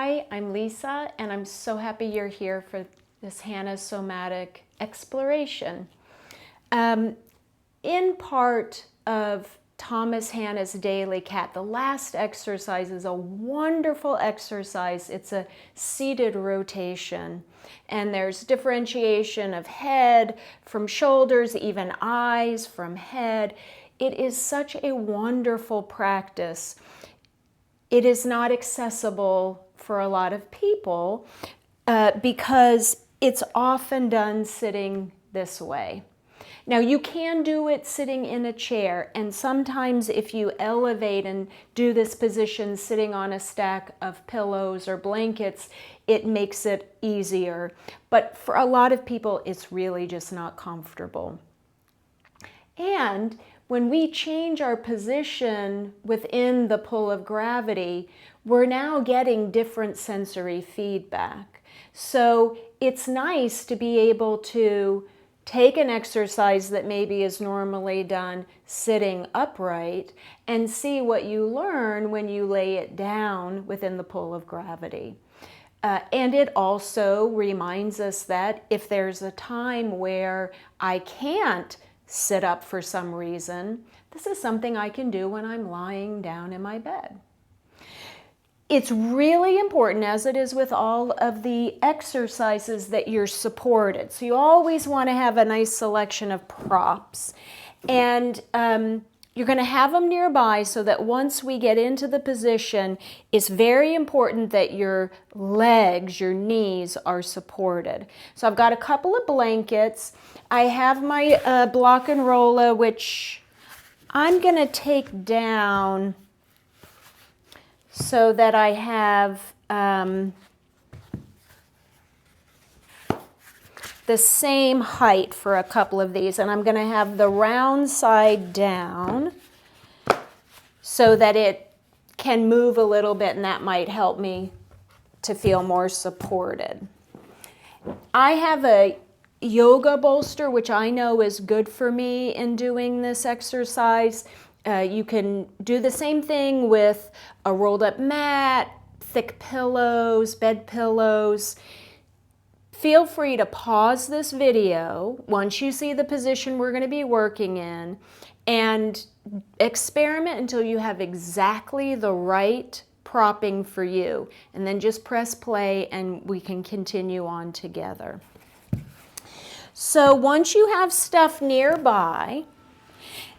Hi, I'm Lisa, and I'm so happy you're here for this Hanna somatic exploration. In part of Thomas Hanna's Daily Cat, the last exercise is a wonderful exercise. It's a seated rotation, and there's differentiation of head from shoulders, even eyes from head. It is such a wonderful practice. It is not accessible for a lot of people because it's often done sitting this way. Now, you can do it sitting in a chair, and sometimes if you elevate and do this position sitting on a stack of pillows or blankets, it makes it easier. But for a lot of people, it's really just not comfortable. And when we change our position within the pull of gravity, we're now getting different sensory feedback. So it's nice to be able to take an exercise that maybe is normally done sitting upright and see what you learn when you lay it down within the pull of gravity. And it also reminds us that if there's a time where I can't sit up for some reason, this is something I can do when I'm lying down in my bed. It's really important, as it is with all of the exercises, that you're supported. So you always want to have a nice selection of props. And you're going to have them nearby so that once we get into the position, it's very important that your legs, your knees are supported. So I've got a couple of blankets. I have my block and roller, which I'm going to take down so that I have the same height for a couple of these, and I'm going to have the round side down so that it can move a little bit, and that might help me to feel more supported. I have a yoga bolster, which I know is good for me in doing this exercise. You can do the same thing with a rolled up mat, thick pillows, bed pillows. Feel free to pause this video once you see the position we're going to be working in and experiment until you have exactly the right propping for you. And then just press play and we can continue on together. So once you have stuff nearby,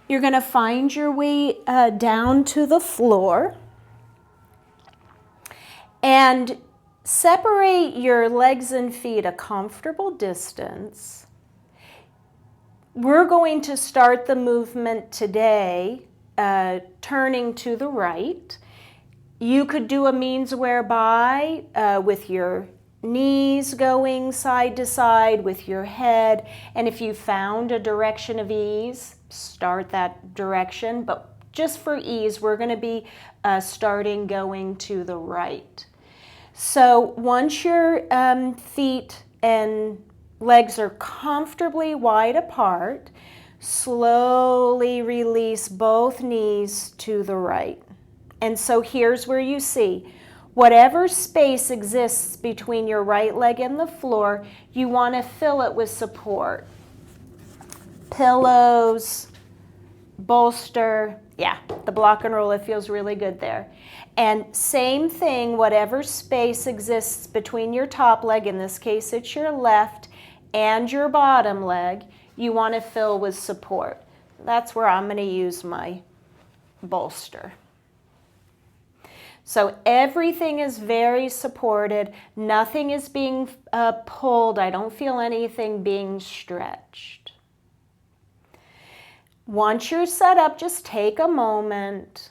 you're going to find your way down to the floor and separate your legs and feet a comfortable distance. We're going to start the movement today turning to the right. You could do a means whereby with your knees going side to side with your head, and if you found a direction of ease, start that direction. But just for ease, we're going to be starting going to the right. So once your feet and legs are comfortably wide apart, slowly release both knees to the right. And so here's where you see, whatever space exists between your right leg and the floor, you want to fill it with support. Pillows, bolster, yeah, the block and roll, it feels really good there. And same thing, whatever space exists between your top leg, in this case it's your left, and your bottom leg, you want to fill with support. That's where I'm going to use my bolster. So everything is very supported. Nothing is being pulled. I don't feel anything being stretched. Once you're set up, just take a moment.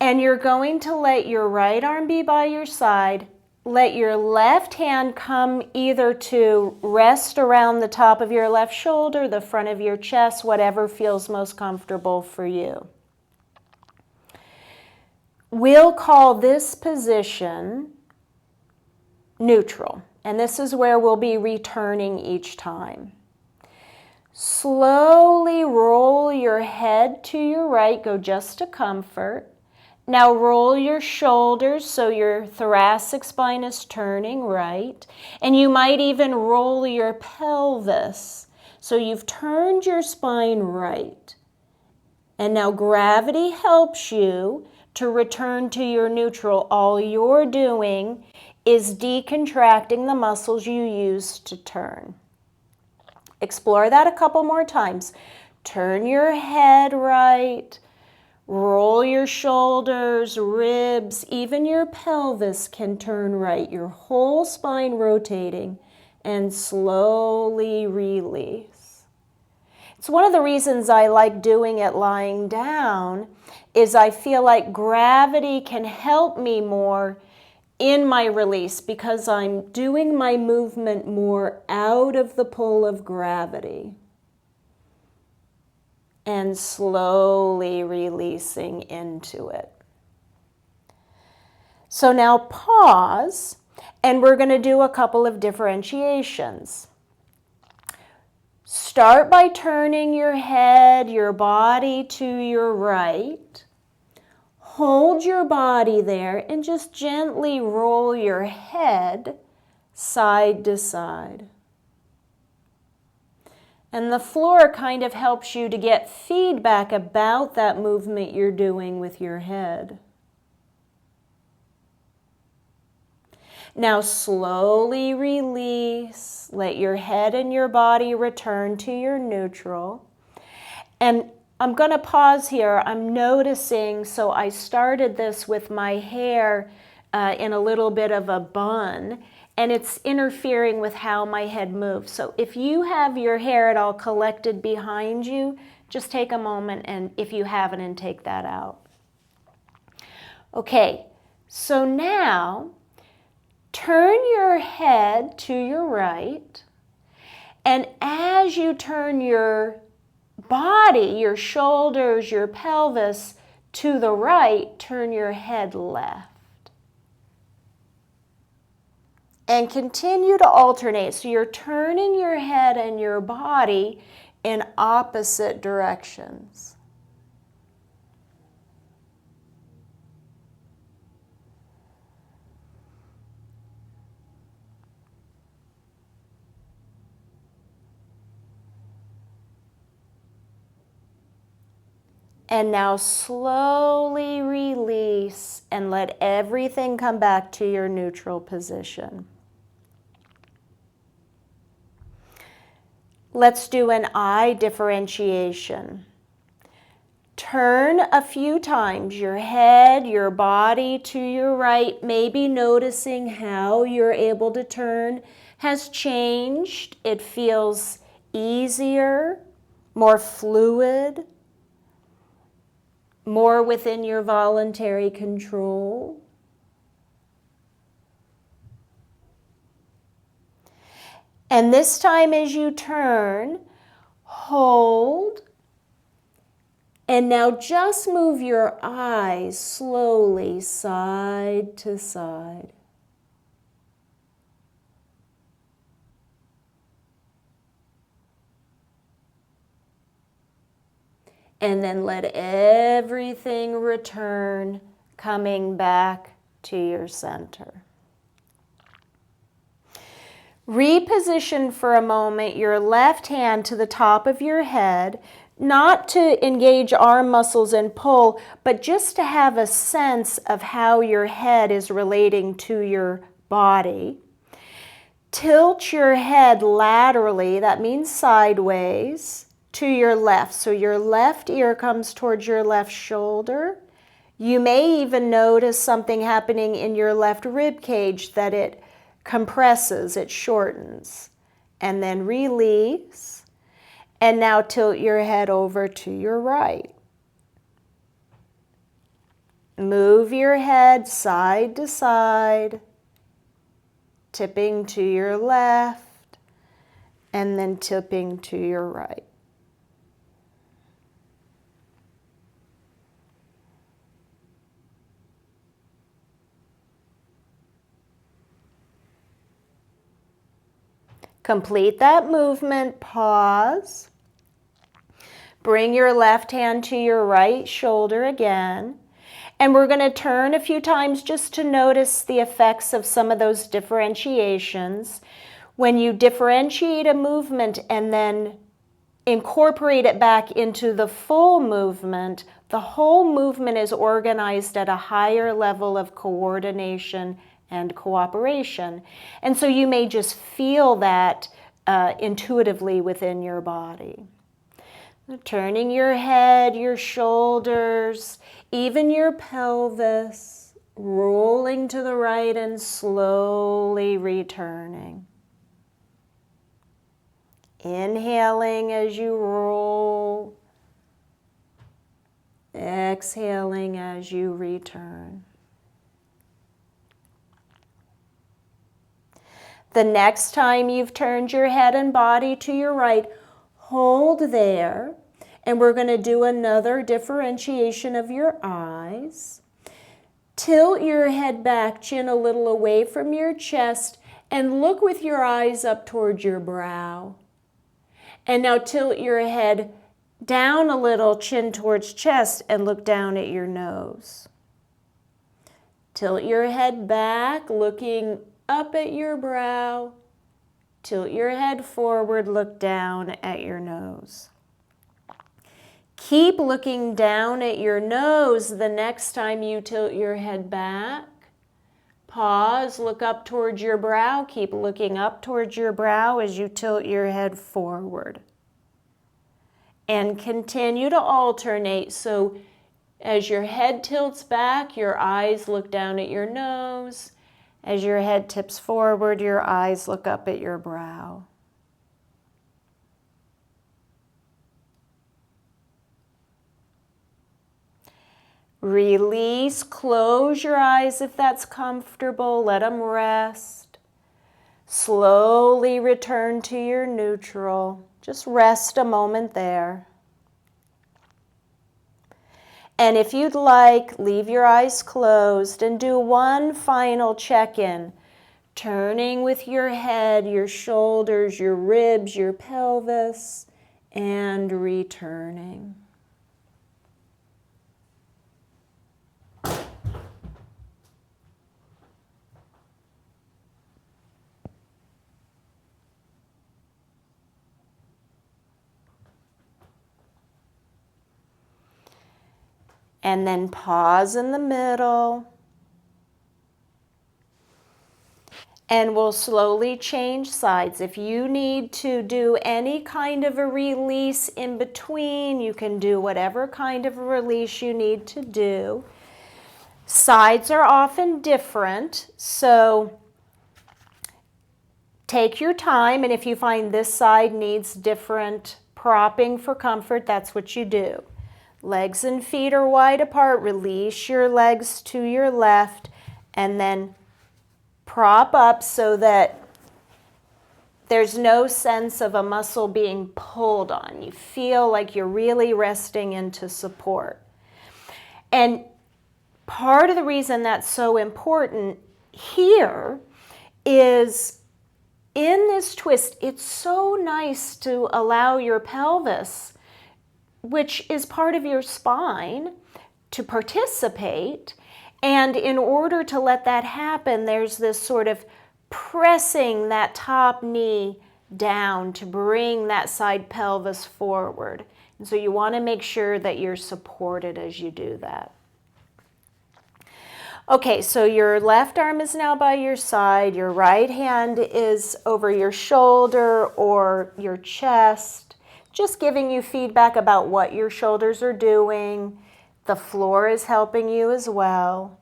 And you're going to let your right arm be by your side. Let your left hand come either to rest around the top of your left shoulder, the front of your chest, whatever feels most comfortable for you. We'll call this position neutral, and this is where we'll be returning each time. Slowly roll your head to your right, go just to comfort, Now roll your shoulders so your thoracic spine is turning right. And you might even roll your pelvis. So you've turned your spine right. And now gravity helps you to return to your neutral. All you're doing is decontracting the muscles you use to turn. Explore that a couple more times. Turn your head right. Roll your shoulders, ribs, even your pelvis can turn right. Your whole spine rotating, and slowly release. It's one of the reasons I like doing it lying down is I feel like gravity can help me more in my release because I'm doing my movement more out of the pull of gravity. And slowly releasing into it. So now pause, and we're going to do a couple of differentiations. Start by turning your head, your body to your right. Hold your body there and just gently roll your head side to side. And the floor kind of helps you to get feedback about that movement you're doing with your head. Now slowly release. Let your head and your body return to your neutral. And I'm going to pause here. I'm noticing, so I started this with my hair in a little bit of a bun. And it's interfering with how my head moves. So if you have your hair at all collected behind you, just take a moment and if you haven't, and take that out. Okay, so now turn your head to your right. And as you turn your body, your shoulders, your pelvis to the right, turn your head left. And continue to alternate. So you're turning your head and your body in opposite directions. And now slowly release and let everything come back to your neutral position. Let's do an eye differentiation. Turn a few times your head, your body to your right, maybe noticing how you're able to turn has changed. It feels easier, more fluid, more within your voluntary control. And this time as you turn, hold, and now just move your eyes slowly side to side. And then let everything return, coming back to your center. Reposition for a moment your left hand to the top of your head, not to engage arm muscles and pull, but just to have a sense of how your head is relating to your body. Tilt your head laterally, that means sideways, to your left. So your left ear comes towards your left shoulder. You may even notice something happening in your left rib cage, that it compresses, it shortens, and then release. And now tilt your head over to your right. Move your head side to side, tipping to your left, and then tipping to your right. Complete that movement, pause. Bring your left hand to your right shoulder again. And we're going to turn a few times just to notice the effects of some of those differentiations. When you differentiate a movement and then incorporate it back into the full movement, the whole movement is organized at a higher level of coordination and cooperation. And so you may just feel that intuitively within your body. Turning your head, your shoulders, even your pelvis, rolling to the right and slowly returning. Inhaling as you roll, exhaling as you return. The next time you've turned your head and body to your right, hold there, and we're going to do another differentiation of your eyes. Tilt your head back, chin a little away from your chest, and look with your eyes up towards your brow. And now tilt your head down a little, chin towards chest, and look down at your nose. Tilt your head back, looking up at your brow. Tilt your head forward, look down at your nose. Keep looking down at your nose the next time you tilt your head back. Pause, look up towards your brow. Keep looking up towards your brow as you tilt your head forward. And continue to alternate. So as your head tilts back, your eyes look down at your nose. As your head tips forward, your eyes look up at your brow. Release, close your eyes if that's comfortable, let them rest. Slowly return to your neutral. Just rest a moment there. And if you'd like, leave your eyes closed and do one final check-in, turning with your head, your shoulders, your ribs, your pelvis, and returning. And then pause in the middle. And we'll slowly change sides. If you need to do any kind of a release in between, you can do whatever kind of a release you need to do. Sides are often different, so take your time, and if you find this side needs different propping for comfort, that's what you do. Legs and feet are wide apart. Release your legs to your left and then prop up so that there's no sense of a muscle being pulled on. You feel like you're really resting into support. And part of the reason that's so important here is in this twist, it's so nice to allow your pelvis, which is part of your spine, to participate. And in order to let that happen, there's this sort of pressing that top knee down to bring that side pelvis forward. And so you want to make sure that you're supported as you do that. Okay, so your left arm is now by your side, your right hand is over your shoulder or your chest, just giving you feedback about what your shoulders are doing. The floor is helping you as well.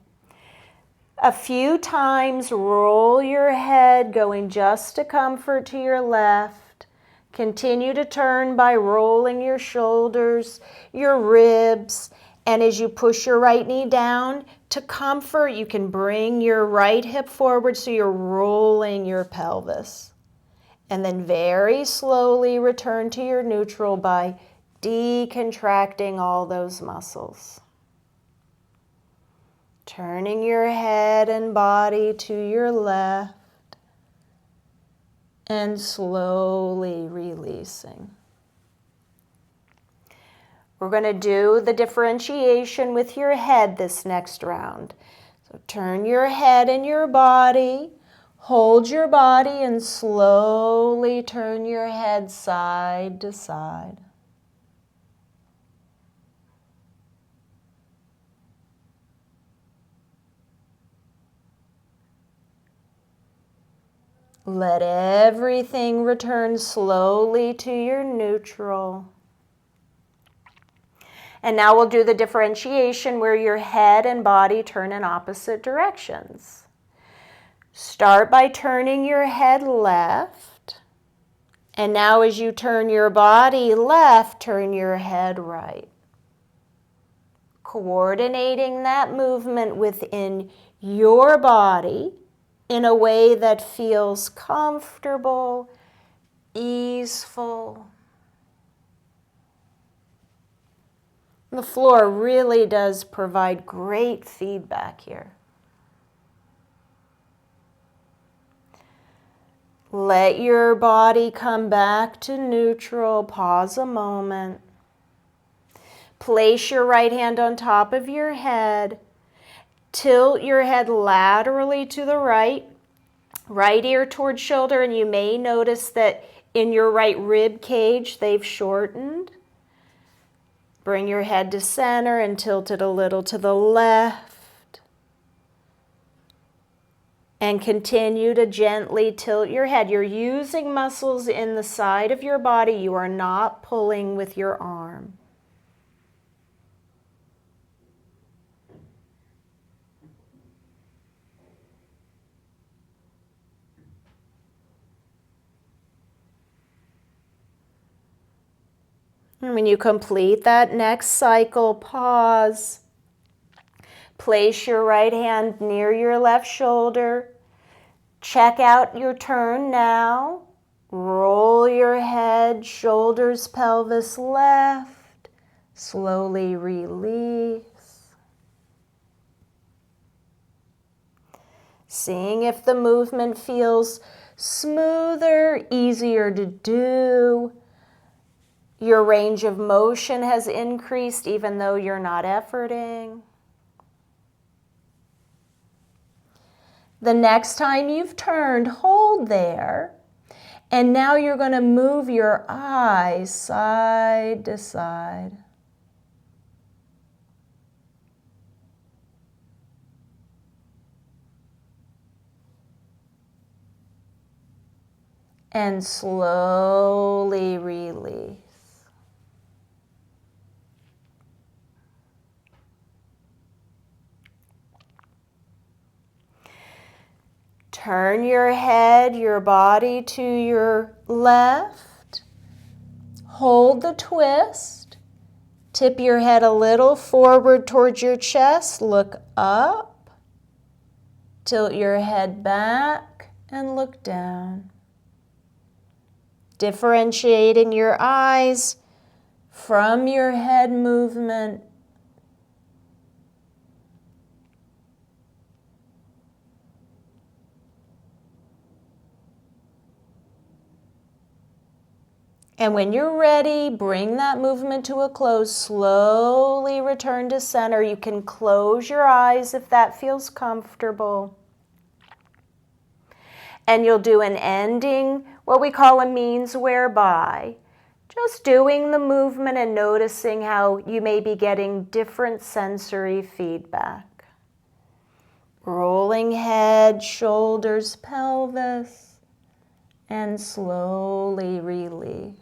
A few times, roll your head, going just to comfort to your left. Continue to turn by rolling your shoulders, your ribs, and as you push your right knee down to comfort, you can bring your right hip forward so you're rolling your pelvis. And then very slowly return to your neutral by decontracting all those muscles. Turning your head and body to your left and slowly releasing. We're going to do the differentiation with your head this next round. So turn your head and your body. Hold your body and slowly turn your head side to side. Let everything return slowly to your neutral. And now we'll do the differentiation where your head and body turn in opposite directions. Start by turning your head left. And now as you turn your body left, turn your head right. Coordinating that movement within your body in a way that feels comfortable, easeful. The floor really does provide great feedback here. Let your body come back to neutral. Pause a moment. Place your right hand on top of your head. Tilt your head laterally to the right. Right ear towards shoulder, and you may notice that in your right rib cage they've shortened. Bring your head to center and tilt it a little to the left. And continue to gently tilt your head. You're using muscles in the side of your body. You are not pulling with your arm. And when you complete that next cycle, pause. Place your right hand near your left shoulder. Check out your turn now. Roll your head, shoulders, pelvis left. Slowly release. Seeing if the movement feels smoother, easier to do. Your range of motion has increased even though you're not efforting. The next time you've turned, hold there. And now you're going to move your eyes side to side. And slowly release. Turn your head, your body to your left. Hold the twist. Tip your head a little forward towards your chest. Look up. Tilt your head back and look down. Differentiating your eyes from your head movement. And when you're ready, bring that movement to a close. Slowly return to center. You can close your eyes if that feels comfortable. And you'll do an ending, what we call a means whereby. Just doing the movement and noticing how you may be getting different sensory feedback. Rolling head, shoulders, pelvis, and slowly release.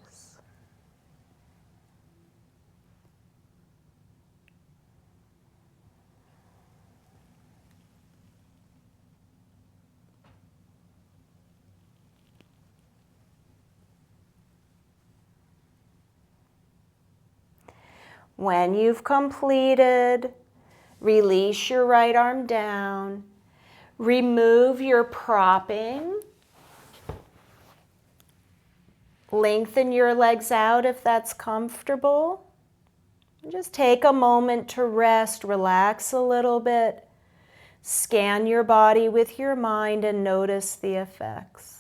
When you've completed, release your right arm down. Remove your propping. Lengthen your legs out if that's comfortable. Just take a moment to rest, relax a little bit. Scan your body with your mind and notice the effects.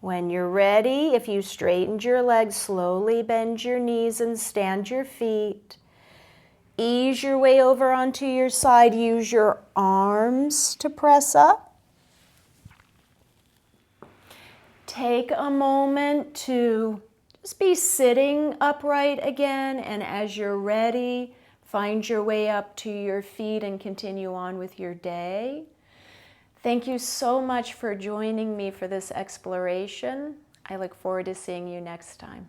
When you're ready, if you straightened your legs, slowly bend your knees and stand your feet. Ease your way over onto your side. Use your arms to press up. Take a moment to just be sitting upright again, and as you're ready, find your way up to your feet and continue on with your day. Thank you so much for joining me for this exploration. I look forward to seeing you next time.